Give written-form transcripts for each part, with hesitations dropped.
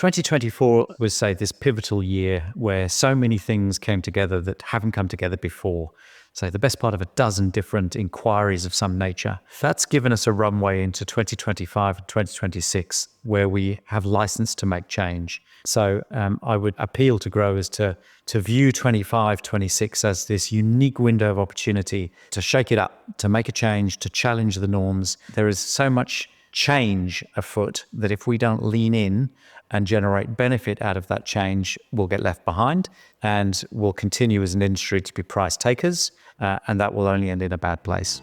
2024 was, say, this pivotal year where so many things came together that haven't come together before. So the best part of a dozen different inquiries of some nature. That's given us a runway into 2025 and 2026 where we have license to make change. So I would appeal to growers to view 25, 26 as this unique window of opportunity to shake it up, to make a change, to challenge the norms. There is so much change afoot that if we don't lean in and generate benefit out of that change, we'll get left behind and we'll continue as an industry to be price takers, and that will only end in a bad place.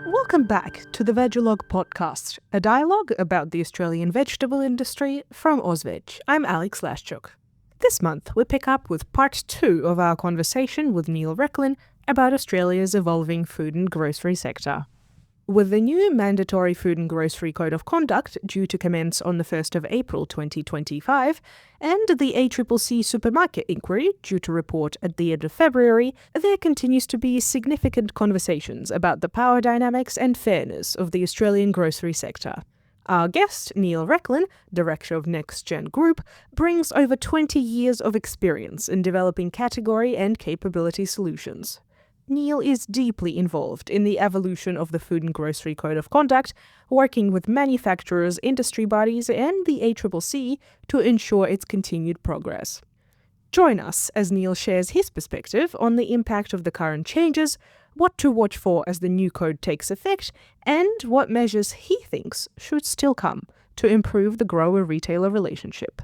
Welcome back to the Vegalogue podcast, a dialogue about the Australian vegetable industry from AUSVEG. I'm Alex Lashchuk. This month, we pick up with part 2 of our conversation with Neil Rechlin about Australia's evolving food and grocery sector. With the new mandatory Food and Grocery Code of Conduct due to commence on the 1st of April 2025, and the ACCC Supermarket Inquiry due to report at the end of February, there continues to be significant conversations about the power dynamics and fairness of the Australian grocery sector. Our guest, Neil Rechlin, director of NextGen Group, brings over 20 years of experience in developing category and capability solutions. Neil is deeply involved in the evolution of the Food and Grocery Code of Conduct, working with manufacturers, industry bodies, and the ACCC to ensure its continued progress. Join us as Neil shares his perspective on the impact of the current changes, what to watch for as the new code takes effect, and what measures he thinks should still come to improve the grower-retailer relationship.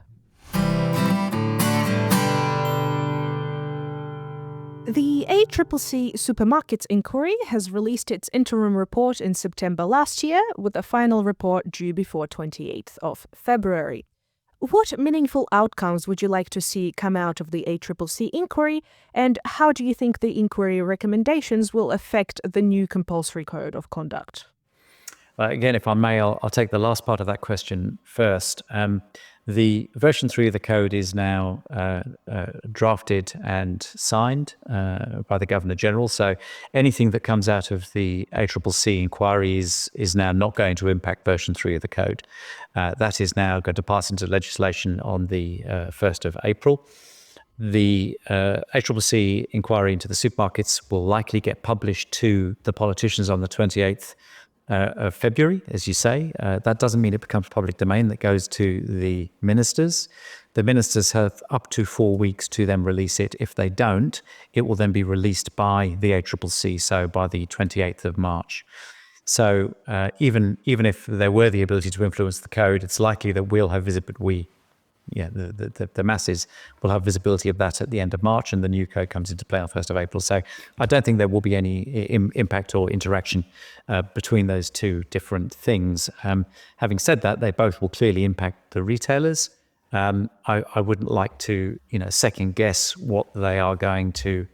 The ACCC Supermarket Inquiry has released its interim report in September last year, with a final report due before 28th of February. What meaningful outcomes would you like to see come out of the ACCC inquiry, and how do you think the inquiry recommendations will affect the new compulsory code of conduct? Again, if I may, I'll take the last part of that question first. The version 3 of the code is now drafted and signed by the Governor-General. So anything that comes out of the ACCC inquiry is now not going to impact version 3 of the code. That is now going to pass into legislation on the 1st of April. The ACCC inquiry into the supermarkets will likely get published to the politicians on the 28th of February, as you say. That doesn't mean it becomes public domain. That goes to the ministers. The ministers have up to 4 weeks to then release it. If they don't, it will then be released by the ACCC, so by the 28th of March. So even if there were the ability to influence the code, it's likely that we'll have visibility. The masses will have visibility of that at the end of March, and the new code comes into play on 1st of April. So I don't think there will be any impact or interaction between those two different things. Having said that, they both will clearly impact the retailers. I wouldn't like to, second guess what they are going to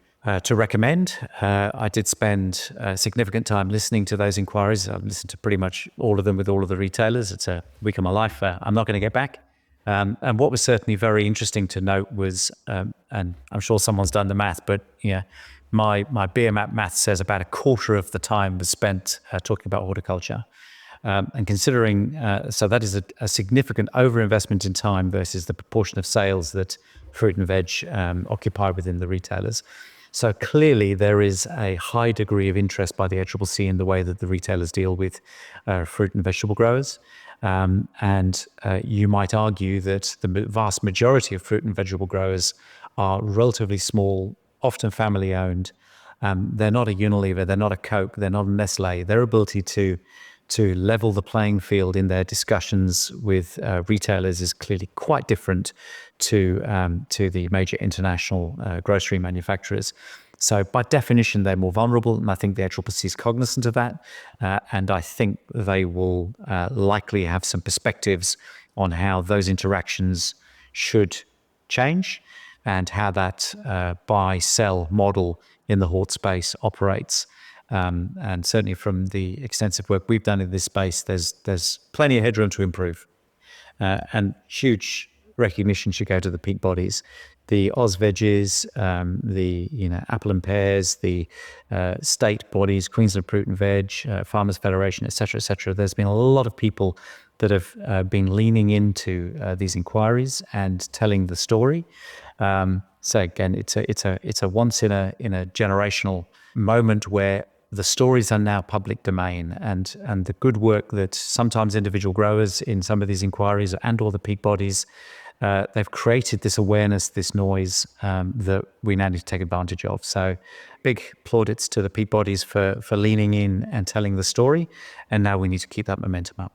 recommend. I did spend significant time listening to those inquiries. I've listened to pretty much all of them with all of the retailers. It's a week of my life I'm not going to get back. And what was certainly very interesting to note was, and I'm sure someone's done the math, but my BMAT math says about a quarter of the time was spent talking about horticulture. And considering, so that is a significant overinvestment in time versus the proportion of sales that fruit and veg occupy within the retailers. So clearly there is a high degree of interest by the ACCC in the way that the retailers deal with fruit and vegetable growers. And you might argue that the vast majority of fruit and vegetable growers are relatively small, often family owned. They're not a Unilever, they're not a Coke, they're not a Nestle. Their ability to level the playing field in their discussions with retailers is clearly quite different to the major international grocery manufacturers. So by definition, they're more vulnerable, and I think the ACCC is cognizant of that. And I think they will likely have some perspectives on how those interactions should change and how that buy-sell model in the hort space operates. And certainly from the extensive work we've done in this space, there's plenty of headroom to improve. And huge recognition should go to the peak bodies. the AUSVEGs, the apple and pears, the state bodies, Queensland Fruit and Veg, Farmers Federation, etc. There's been a lot of people that have been leaning into these inquiries and telling the story. So again, it's a once in a generational moment where the stories are now public domain, and the good work that sometimes individual growers in some of these inquiries and all the peak bodies, they've created this awareness, this noise that we now need to take advantage of. So big plaudits to the peak bodies for leaning in and telling the story, and now we need to keep that momentum up.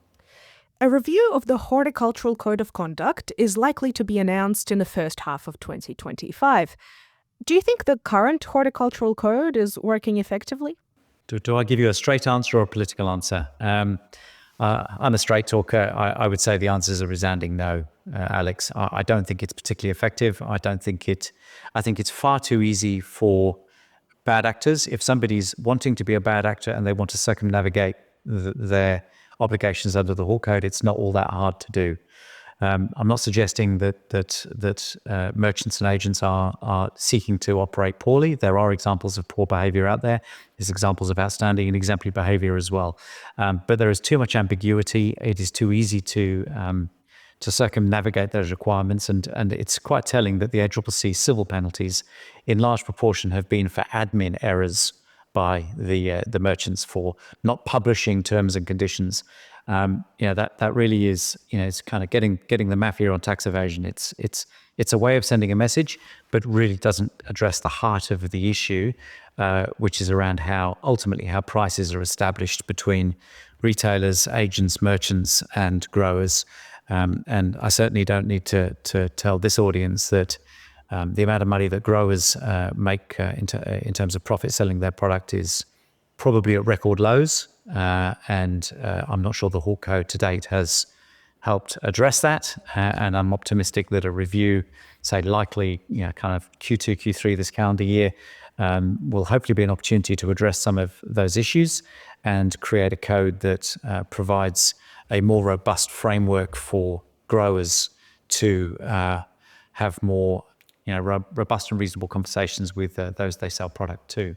A review of the Horticultural Code of Conduct is likely to be announced in the first half of 2025. Do you think the current horticultural code is working effectively? Do I give you a straight answer or a political answer? I'm a straight talker. I would say the answer is a resounding no, Alex. I don't think it's particularly effective. I think it's far too easy for bad actors. If somebody's wanting to be a bad actor and they want to circumnavigate their obligations under the Hort Code, it's not all that hard to do. I'm not suggesting that merchants and agents are seeking to operate poorly. There are examples of poor behavior out there. There's examples of outstanding and exemplary behavior as well. But there is too much ambiguity. It is too easy to circumnavigate those requirements. And it's quite telling that the ACCC civil penalties in large proportion have been for admin errors by the merchants for not publishing terms and conditions. That really is, it's kind of getting the mafia on tax evasion. It's a way of sending a message, but really doesn't address the heart of the issue, which is around how prices are established between retailers, agents, merchants, and growers. And I certainly don't need to tell this audience that the amount of money that growers make in terms of profit selling their product is probably at record lows. And I'm not sure the Hort Code to date has helped address that. And I'm optimistic that a review, say likely, kind of Q2, Q3 this calendar year, will hopefully be an opportunity to address some of those issues and create a code that provides a more robust framework for growers to have more robust and reasonable conversations with those they sell product to.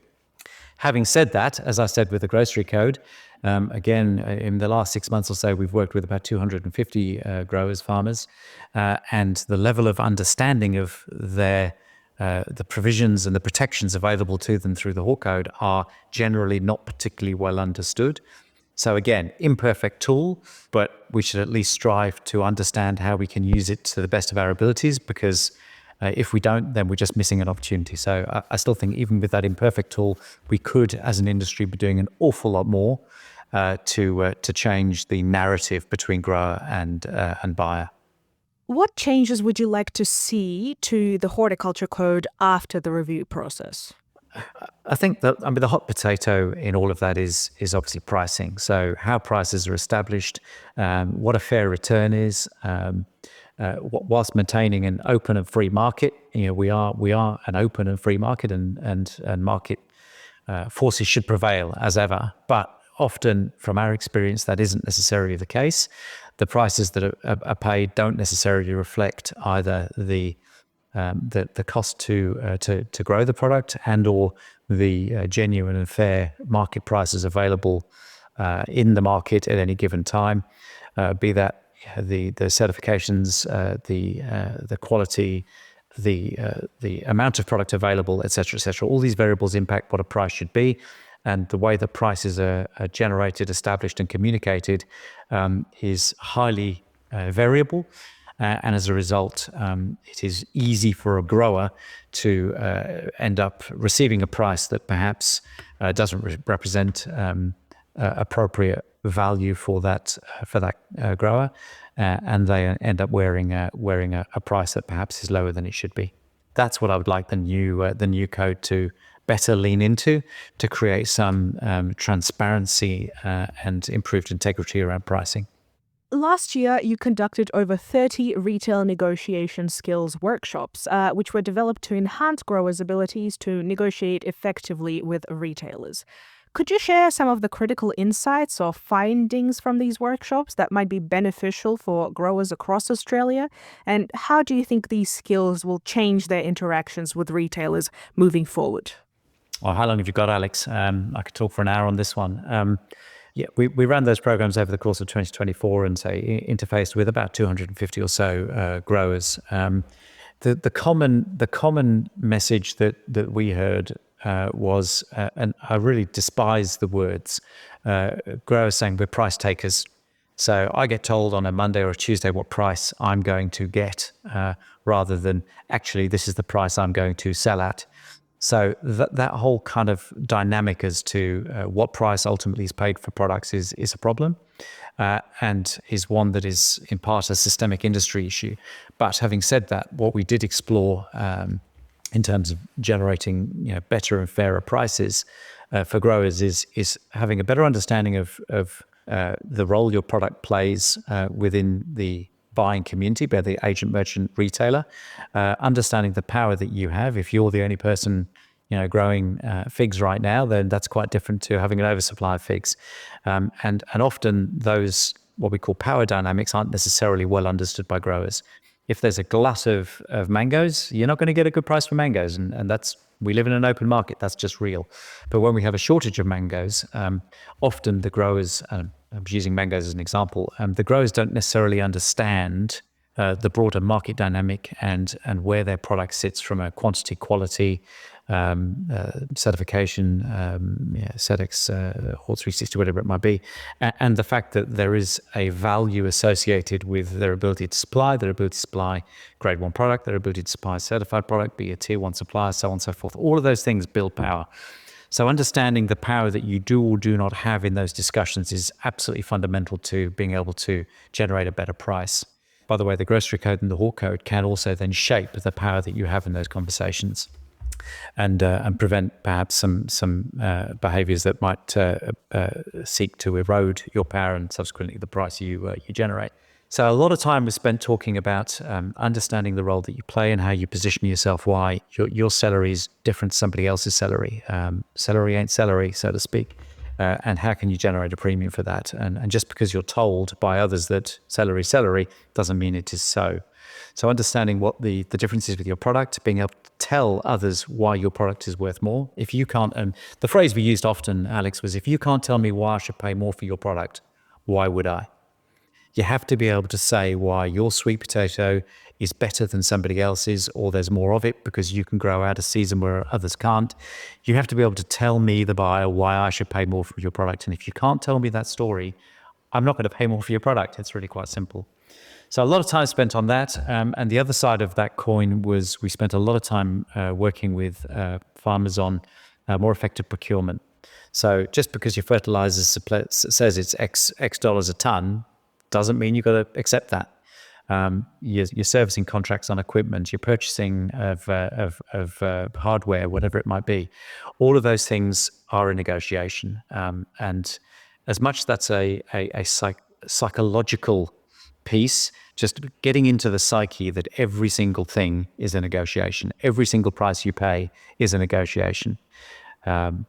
Having said that, as I said with the grocery code, again, in the last 6 months or so, we've worked with about 250 growers, farmers, and the level of understanding of the provisions and the protections available to them through the Hort Code are generally not particularly well understood. So again, imperfect tool, but we should at least strive to understand how we can use it to the best of our abilities, because if we don't, then we're just missing an opportunity. So I still think even with that imperfect tool, we could, as an industry, be doing an awful lot more to change the narrative between grower and buyer. What changes would you like to see to the Horticulture Code after the review process? I think that, the hot potato in all of that is obviously pricing. So how prices are established, what a fair return is, whilst maintaining an open and free market. We are an open and free market, and market forces should prevail as ever. But often, from our experience, that isn't necessarily the case. The prices that are paid don't necessarily reflect either the cost to grow the product and/or the genuine and fair market prices available in the market at any given time, be that the certifications, the quality, the amount of product available, etc. All these variables impact what a price should be, and the way that prices are generated, established, and communicated is highly variable. And as a result, it is easy for a grower to end up receiving a price that perhaps doesn't represent appropriate value for that grower, and they end up wearing a price that perhaps is lower than it should be. That's what I would like the new code to better lean into, to create some transparency and improved integrity around pricing. Last year, you conducted over 30 retail negotiation skills workshops, which were developed to enhance growers' abilities to negotiate effectively with retailers. Could you share some of the critical insights or findings from these workshops that might be beneficial for growers across Australia? And how do you think these skills will change their interactions with retailers moving forward? Well, how long have you got, Alex? I could talk for an hour on this one. We ran those programs over the course of 2024 and interfaced with about 250 or so growers. The common message that we heard was, and I really despise the words, growers saying we're price takers. So I get told on a Monday or a Tuesday what price I'm going to get, rather than actually this is the price I'm going to sell at. So that whole kind of dynamic as to what price ultimately is paid for products is a problem, and is one that is in part a systemic industry issue. But having said that, what we did explore in terms of generating better and fairer prices for growers is having a better understanding of the role your product plays within the buying community, be the agent, merchant, retailer, understanding the power that you have. If you're the only person growing figs right now, then that's quite different to having an oversupply of figs. And often those, what we call power dynamics, aren't necessarily well understood by growers. If there's a glut of mangoes, you're not going to get a good price for mangoes. And that's, we live in an open market, that's just real. But when we have a shortage of mangoes, often the growers, I'm using mangoes as an example, the growers don't necessarily understand the broader market dynamic and where their product sits from a quantity, quality, certification, SEDEX, Hort 360, whatever it might be, and the fact that there is a value associated with their ability to supply, grade 1 product, their ability to supply a certified product, be a tier 1 supplier, so on and so forth. All of those things build power. So understanding the power that you do or do not have in those discussions is absolutely fundamental to being able to generate a better price. By the way, the grocery code and the Hort code can also then shape the power that you have in those conversations, and prevent perhaps some behaviours that might seek to erode your power and subsequently the price you generate. So a lot of time was spent talking about understanding the role that you play and how you position yourself, why your celery is different to somebody else's celery. Celery ain't celery, so to speak. And how can you generate a premium for that? And just because you're told by others that celery doesn't mean it is so. So understanding what the difference is with your product, being able to tell others why your product is worth more. If you can't, and the phrase we used often, Alex, was, if you can't tell me why I should pay more for your product, why would I? You have to be able to say why your sweet potato is better than somebody else's, or there's more of it because you can grow out a season where others can't. You have to be able to tell me, the buyer, why I should pay more for your product. And if you can't tell me that story, I'm not going to pay more for your product. It's really quite simple. So a lot of time spent on that. And the other side of that coin was we spent a lot of time working with farmers on more effective procurement. So just because your fertilizer says it's X dollars a ton, doesn't mean you've got to accept that. You're servicing contracts on equipment, you're purchasing of hardware, whatever it might be. All of those things are a negotiation. And as much that's a psychological piece, just getting into the psyche that every single thing is a negotiation, every single price you pay is a negotiation,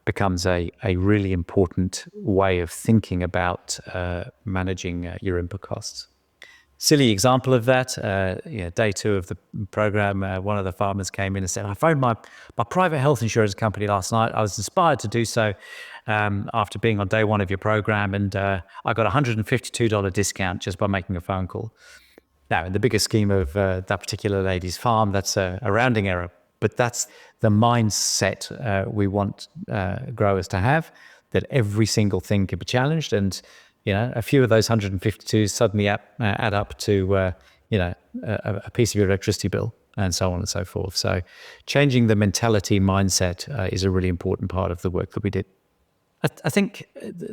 becomes a really important way of thinking about managing your input costs. Silly example of that, day 2 of the program, one of the farmers came in and said, I phoned my private health insurance company last night. I was inspired to do so after being on day 1 of your program, and I got a $152 discount just by making a phone call. Now, in the bigger scheme of that particular lady's farm, that's a rounding error, but that's the mindset we want growers to have, that every single thing can be challenged, and a few of those 152 suddenly add up to a piece of your electricity bill, and so on and so forth. So changing the mentality mindset is a really important part of the work that we did. I think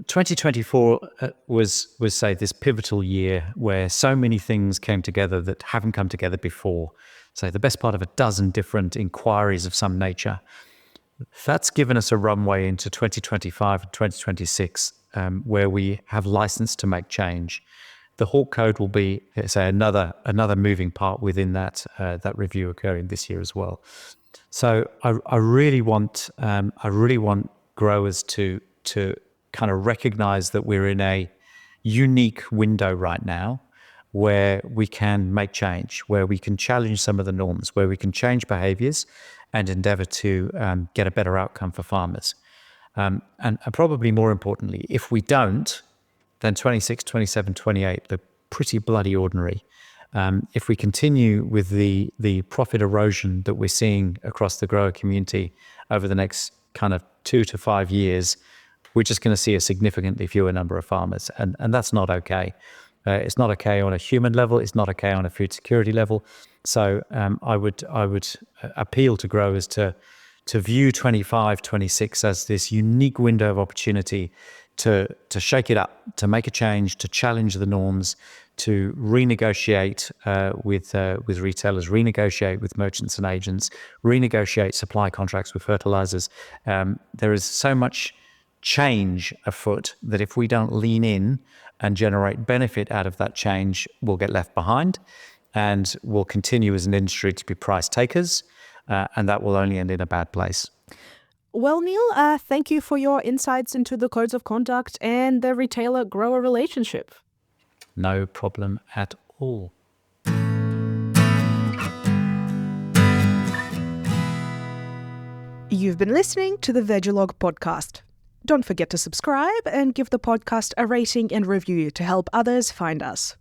2024 was say this pivotal year where so many things came together that haven't come together before. So the best part of a dozen different inquiries of some nature. That's given us a runway into 2025 and 2026 where we have license to make change. The Hort code will be, say, another moving part within that review occurring this year as well. So I really want growers to to kind of recognize that we're in a unique window right now where we can make change, where we can challenge some of the norms, where we can change behaviors and endeavor to get a better outcome for farmers. And probably more importantly, if we don't, then 26, 27, 28 look pretty bloody ordinary. If we continue with the profit erosion that we're seeing across the grower community over the next kind of 2 to 5 years, we're just going to see a significantly fewer number of farmers. And that's not okay. It's not okay on a human level. It's not okay on a food security level. So I would appeal to growers to view 25, 26 as this unique window of opportunity to shake it up, to make a change, to challenge the norms, to renegotiate with retailers, renegotiate with merchants and agents, renegotiate supply contracts with fertilizers. There is so much change afoot that if we don't lean in and generate benefit out of that change, we'll get left behind and we'll continue as an industry to be price takers, and that will only end in a bad place. Well, Neil, thank you for your insights into the codes of conduct and the retailer-grower relationship. No problem at all. You've been listening to the Vegalogue podcast. Don't forget to subscribe and give the podcast a rating and review to help others find us.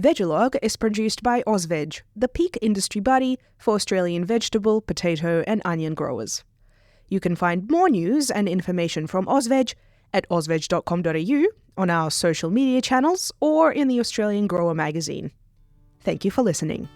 Vegalogue is produced by AUSVEG, the peak industry body for Australian vegetable, potato and onion growers. You can find more news and information from AUSVEG at ausveg.com.au, on our social media channels, or in the Australian Grower magazine. Thank you for listening.